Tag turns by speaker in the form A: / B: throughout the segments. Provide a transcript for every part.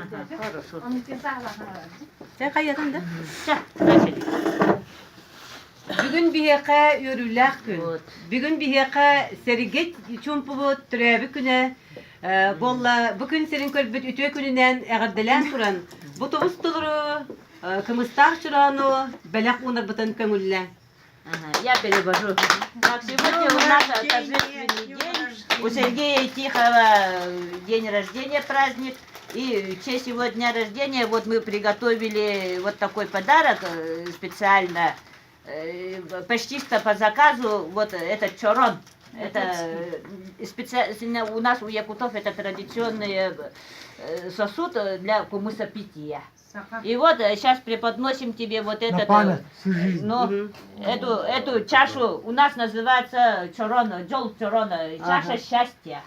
A: Хорошо.
B: Sen kayadın da.
A: Начали.
B: Bugün bir heka yürürler gün.
A: Вот.
B: Bugün bir heka seriget çumpubu türebi güne. Bolla bugün senin kölbet ütüye gününden eğerdelen turan. Bu toğuz tılırı, kımıstar çıranı, belak unar bıtan köngülle.
A: Ага, я перевожу. Так, сегодня у нас торжественный день. У Сергея Тихого день рождения, праздник. И в честь его дня рождения вот мы приготовили вот такой подарок специально. Почти что по заказу вот этот чорон. Это специально у нас у якутов это традиционный сосуд для кумысопития. И вот сейчас преподносим тебе вот этот, эту чашу, у нас называется чорона, джол чорона, чаша счастья.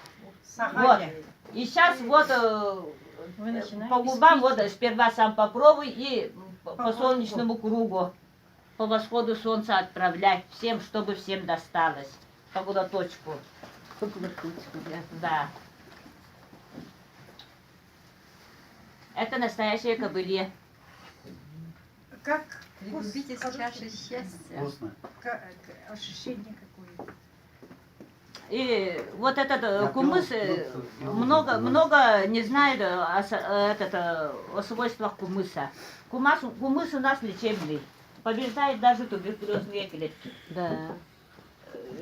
A: Вот. И сейчас вот по губам, вот сперва сам попробуй и по солнечному кругу, по восходу солнца отправляй всем, чтобы всем досталось. По глоточку. Да. Это настоящее кобыле.
C: Как
D: Любите чаши счастья.
E: Вкусно.
C: ощущение какое?
A: И вот этот кумыс много не знает о свойствах кумыса. Кумыс у нас лечебный. Побеждает даже туберкулезные клетки.
B: Да.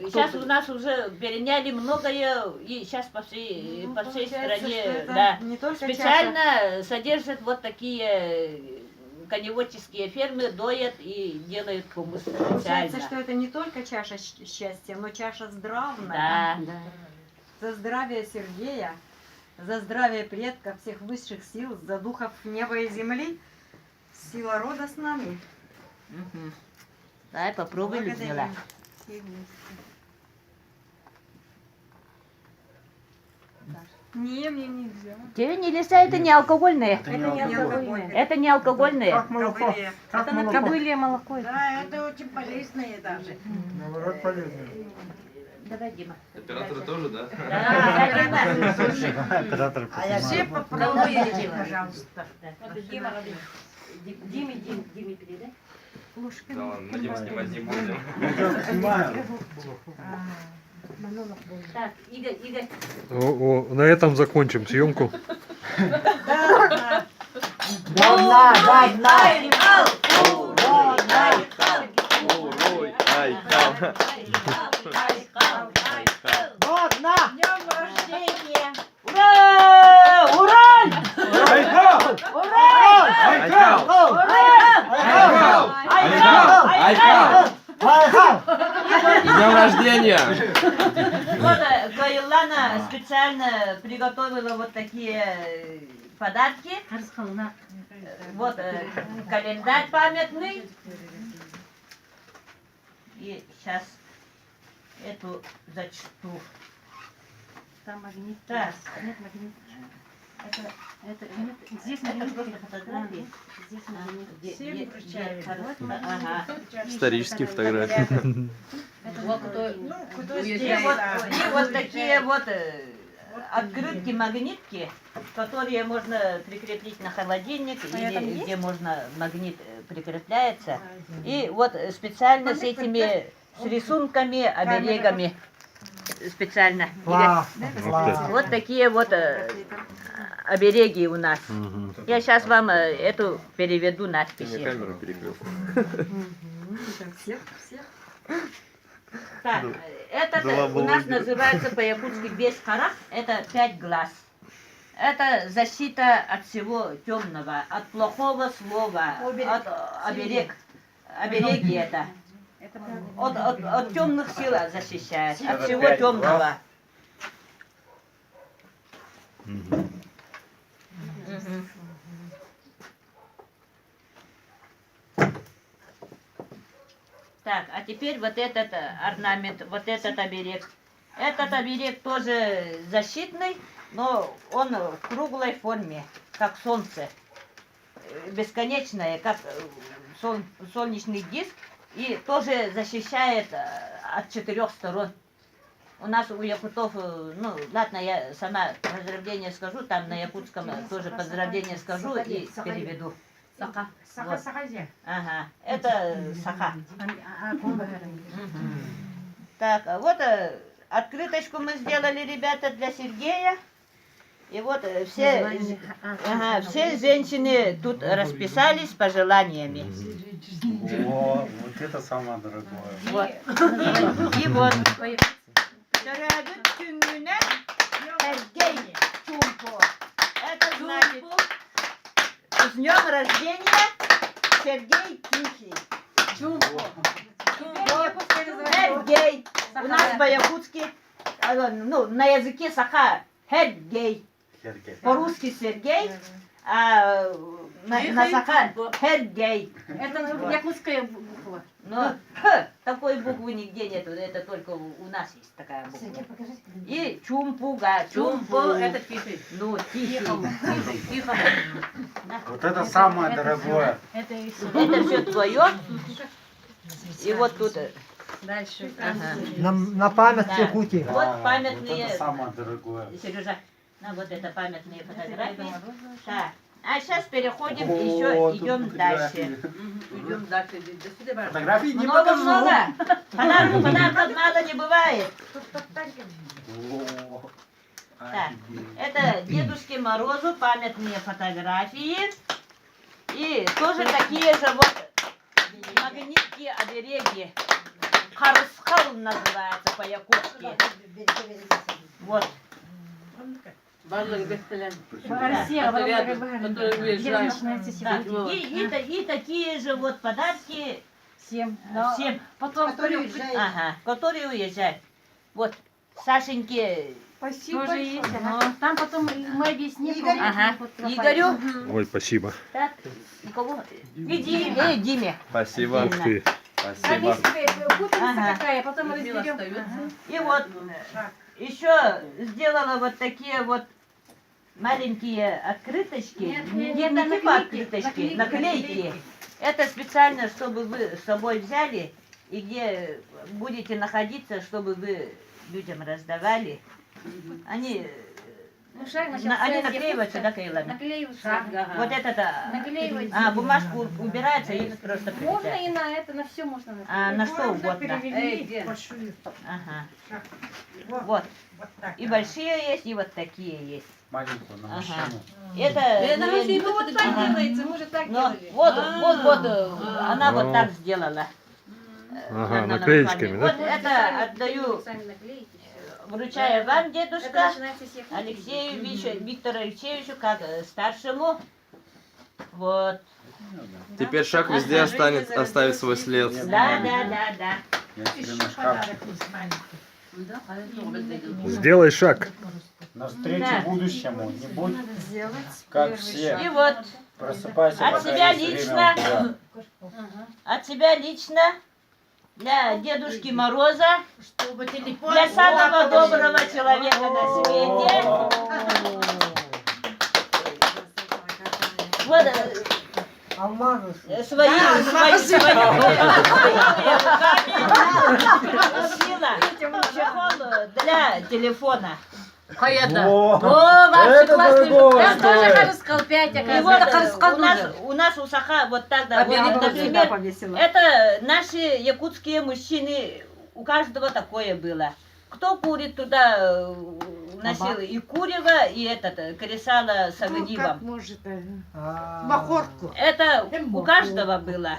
A: Сейчас у нас уже переняли многое, и сейчас по всей стране да,
D: не только
A: специально содержат вот такие коневодческие фермы, доят и делают кумыс
D: Получается,
A: специально.
D: что это не только чаша счастья, но чаша здравная.
A: Да.
D: За здравие Сергея, за здравие предков, всех высших сил, за духов неба и земли. Сила рода с нами.
A: Мгм. Давай попробуй, Людмила.
C: Не, мне нельзя.
A: Тебе нельзя, это не алкогольное.
E: Это не алкогольное.
A: Это не алкогольное.
E: Как молоко. Как
D: Это на
E: молоко.
D: кобылье молоко.
C: Да, это очень полезное даже.
E: Наоборот, полезно.
A: Давай, Дима.
F: Операторы тоже, да?
A: Да, Дима. Слушай.
E: Оператор
C: Все
E: понимает.
C: попробуйте, пожалуйста.
A: Диме передай.
F: Да ладно, надеюсь, снимать не будем.
E: Снимаю.
A: Так, Игорь.
G: На этом закончим съемку.
C: Днем рождения!
A: Ура! Ураль!
F: С днем рождения!
A: Вот Каилана специально приготовила вот такие подарки. Вот календарь памятный. И сейчас эту зачту.
D: Там магнит.
A: Так.
D: Нет магнит.
A: Здесь это просто фотографии.
D: Здесь магнит.
C: Всем вручают.
A: Ага.
F: Исторические фотографии.
A: Вот кто
C: Ну, кто
A: и
C: здесь,
A: вот,
C: да.
A: и вот такие вот открытки, магнитки, которые можно прикрепить на холодильник или где можно магнит прикрепляется. И вот специально с этими, с рисунками, оберегами. Специально.
E: Класс. Класс.
A: Вот такие вот обереги у нас. Я сейчас вам эту переведу
F: Ты мне
A: надписи.
F: камеру перекрыл.
D: Всех.
A: Так, этот у нас называется по-якутски бесхарах, это 5 глаз. Это защита от всего темного, от плохого слова, от обереги это. От темных сил защищает, от всего темного. Мгм. Так, а теперь вот этот орнамент, вот этот оберег. Этот оберег тоже защитный, но он в круглой форме, как солнце. Бесконечное, как солнечный диск. И тоже защищает от 4 сторон. у нас у якутов, ну, ладно, я сама поздравления скажу, там на якутском тоже поздравления скажу и переведу.
C: Саха-сахазе.
A: Ага, это саха. Мгм. Так, а вот открыточку мы сделали, ребята, для Сергея. И вот все женщины тут расписались пожеланиями.
E: О, вот это самое дорогое.
A: Вот. И вот. Törəbün gününə Сергей Чумпо. Это значит, с днем рождения Сергей Тихий. Сергей. У нас по-якутски, ну, на языке саха Сергей. По-русски Сергей, а на саха Сергей.
B: Это якутская буква.
A: Но такой буквы нигде нету, это только у нас есть такая буква. И Чумпуга,
B: Чумпо, это тихий.
A: Ну, Тихий.
B: Тихо.
E: Вот это самое дорогое.
A: Это все твое. И вот тут.
B: Дальше.
A: Ага.
D: На память
A: Да.
D: Якутии.
A: Вот
E: Вот
A: памятные.
E: это самое дорогое.
A: Сережа, на вот это памятные фотографии. Так. А сейчас переходим,
E: О,
A: еще
E: тут
A: идем
E: фотографии.
A: дальше.
B: Идем дальше. До свидания.
E: Фотографии не покажу.
A: Много-много. Подарков мало не бывает.
E: О,
A: Так,
E: офигеть.
A: это Дедушке Морозу памятные фотографии. И тоже такие же вот магнитки, обереги. Харускал называется по-якутски. Вот.
B: Барлыгы бестелен.
C: Россия,
B: Которые уезжают.
A: Так, и такие же вот подарки
C: Всем.
A: всем,
C: Потом
A: ага, которые уезжают. Вот, Сашеньке,
C: Спасибо.
B: Тоже есть,
C: ага. Там потом мы объясним.
A: ага, Игорю,
G: Ой, спасибо.
A: так, никого, и Диме.
F: Спасибо.
G: Ух ты.
F: Спасибо.
C: Путаница
A: Ага.
C: какая, потом
B: Людмила
C: разберем.
B: остается.
A: И вот еще сделала вот такие вот маленькие открыточки, не типа
C: наклейки,
A: открыточки, наклейки. Это специально, чтобы вы с собой взяли и где будете находиться, чтобы вы людям раздавали. Они, они наклеиваются, да, Каилана?
C: Наклеиваются.
A: Вот это,
C: Наклеивается.
A: бумажку убирается и просто
C: Можно
A: прилетает.
C: и на это, на все можно наклеить.
A: А на что угодно.
B: Эй, Ден.
A: Ага. Вот. И большие есть, и вот такие есть.
E: Маленькую на
A: Ага.
E: машину.
A: Это,
B: Ну вот так
A: Ага.
B: делается, мы же так
A: но
B: делали.
A: вот, она вот
G: Ну.
A: так сделала.
G: Ага,
A: На
G: наклеечками,
A: руками.
G: да?
A: Вот это отдаю,
C: Сами наклеите.
A: вручаю вам,
C: Это
A: дедушка,
C: начинается с якутии.
A: Алексею Виктору Алексеевичу, как старшему. Вот.
F: Теперь шаг везде оставит свой след.
A: Да.
E: Я тебе на шкафчик.
G: Сделай шаг.
E: Навстречу
A: Да.
E: будущему. Не будь как все.
A: И вот
E: Просыпайся,
A: От
E: пока
A: себя
E: есть
A: лично.
E: время у тебя.
A: от себя лично для Дедушки Мороза,
C: Чтобы телефон...
A: для самого доброго человека на свете. Вот своими руками носила чехол для телефона.
B: Хаята.
E: О,
B: вообще
E: это
B: классный.
E: дорого
B: Я тоже
E: стоит.
B: хараскал 5,
A: И вот
B: оказывается.
A: у нас у Саха вот так, да, вот,
B: Оберег
A: например,
B: повесила.
A: это наши якутские мужчины, у каждого такое было. Кто курит, туда носил и курево, и этот, кресало с огнивом.
C: может,
D: Махорку.
A: Это у каждого было.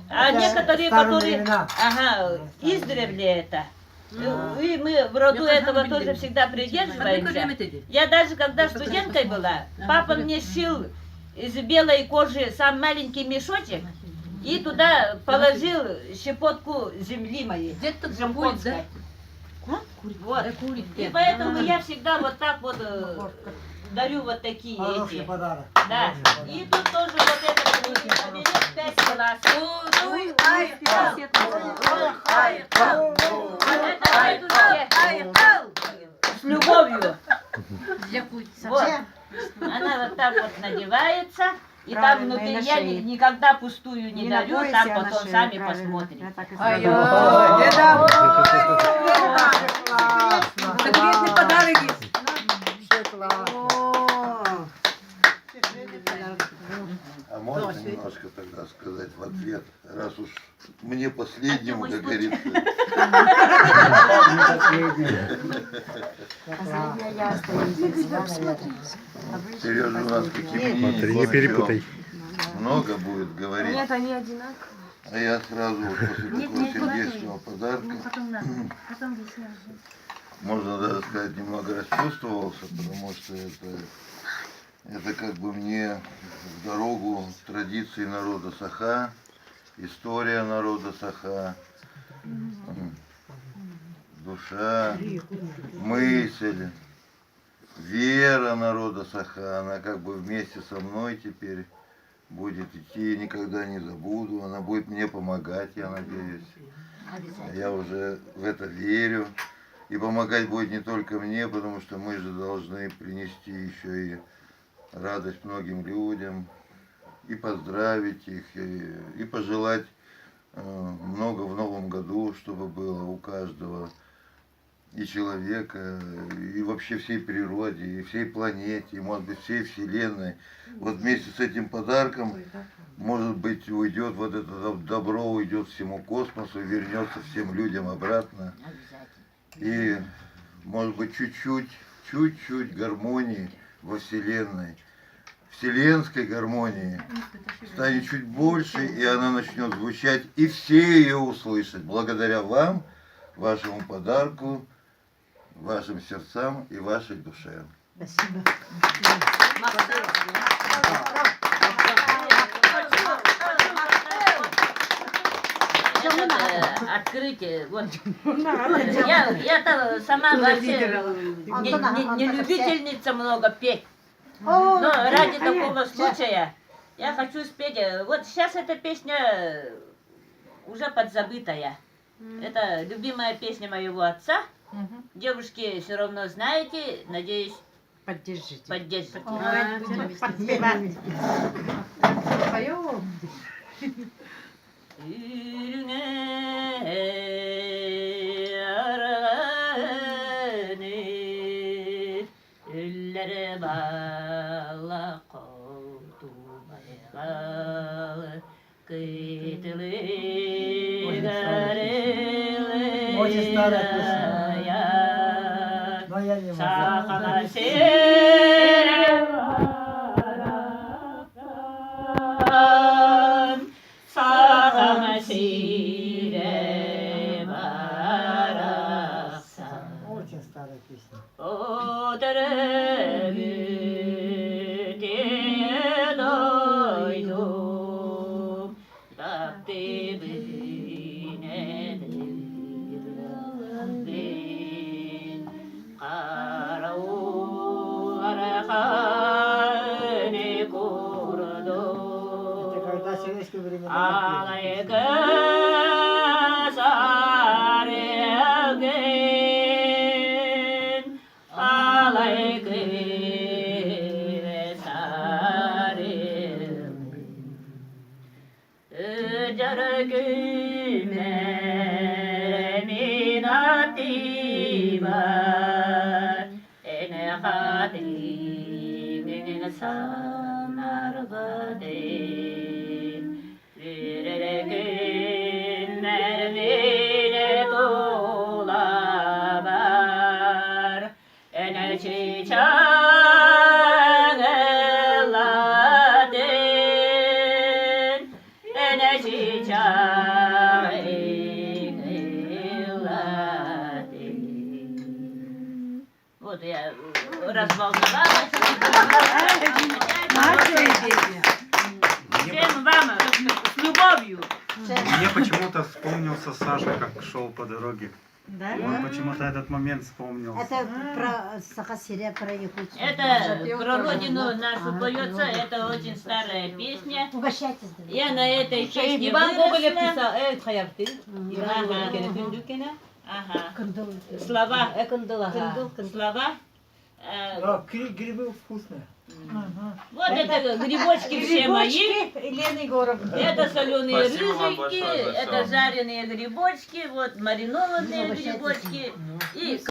A: А некоторые, которые... Ага, издревле это. И мы в роду этого тоже всегда придерживаемся. Я даже когда студенткой была, папа мне шил из белой кожи сам маленький мешочек и туда положил щепотку земли моей.
B: Где-то
A: Жемчужской. Вот. И поэтому я всегда вот так вот дарю вот такие эти.
D: подарок.
A: Да. И тут тоже вот это оберег 5 класс. С любовью. Вот. Она вот так вот надевается. И там
D: Правильно,
A: внутри
D: и на
A: я
D: шее.
A: никогда пустую не
D: Не на
A: дарю,
D: поясе,
A: там
D: а на
A: потом
D: шее,
A: сами
D: правильно.
A: посмотрите.
D: Я так и
B: Ай,
D: сказала.
B: ой,
D: Деда, ой.
B: Секретный подарок есть.
H: А можно немножко тогда сказать в ответ, раз уж мне последнему, как говорится.
D: Последняя я остаюсь, да, наверное.
H: Сережа у нас каким
G: Смотри, не перепутай.
H: много будет говорить.
C: Нет, они одинаковые.
H: А я сразу вот после такого сердечного подарка,
C: Потом надо. Потом объясняю.
H: можно даже сказать, немного расчувствовался, потому что это как бы мне в дорогу традиции народа Саха, история народа Саха, душа, мысль, вера народа Саха, она как бы вместе со мной теперь будет идти, никогда не забуду, она будет мне помогать, я надеюсь. Я уже в это верю. И помогать будет не только мне, потому что мы же должны принести еще и радость многим людям, и поздравить их, и пожелать много в новом году, чтобы было у каждого, и человека, и вообще всей природе, и всей планете, и, может быть, всей Вселенной. Вот вместе с этим подарком, может быть, уйдет вот это добро, уйдет всему космосу, вернется всем людям обратно. И, может быть, чуть-чуть гармонии во Вселенной, вселенской гармонии станет чуть больше, и она начнет звучать, и все ее услышат, благодаря вам, вашему подарку, вашим сердцам и вашей душе.
B: Спасибо.
A: Открытие. Вот. Я сама вообще не любительница много петь. Но ради такого случая я хочу спеть. Вот сейчас эта песня уже подзабытая. Это любимая песня моего отца. Девушки все равно знаете, надеюсь, поддержите.
I: Очень старая песня. Но я не могу. Очень старая песня. Это когда советское время
A: Вот я разволновалась. Всем вам с любовью.
E: Мне почему-то вспомнился Саша, как шел по дороге.
C: Да?
E: Он почему-то этот момент вспомнился.
C: Это про Сахасирия, про Якутию.
A: Это про родину нашу поется, это очень старая песня.
C: Угощайтесь.
A: Я на этой песне
B: Иван Гоголь
A: выросла.
B: писал, хаябты. Иван Гоголь күндүкене.
A: Ага.
C: Кандал.
A: Слова.
B: Кындыл, ага.
A: Слова
I: Грибы вкусные.
A: Вот это грибочки все мои.
C: Лены Егоровны.
A: Это соленые
F: Спасибо вам
A: рыжики,
F: большое за
A: это
F: всё.
A: жареные грибочки, вот маринованные грибочки и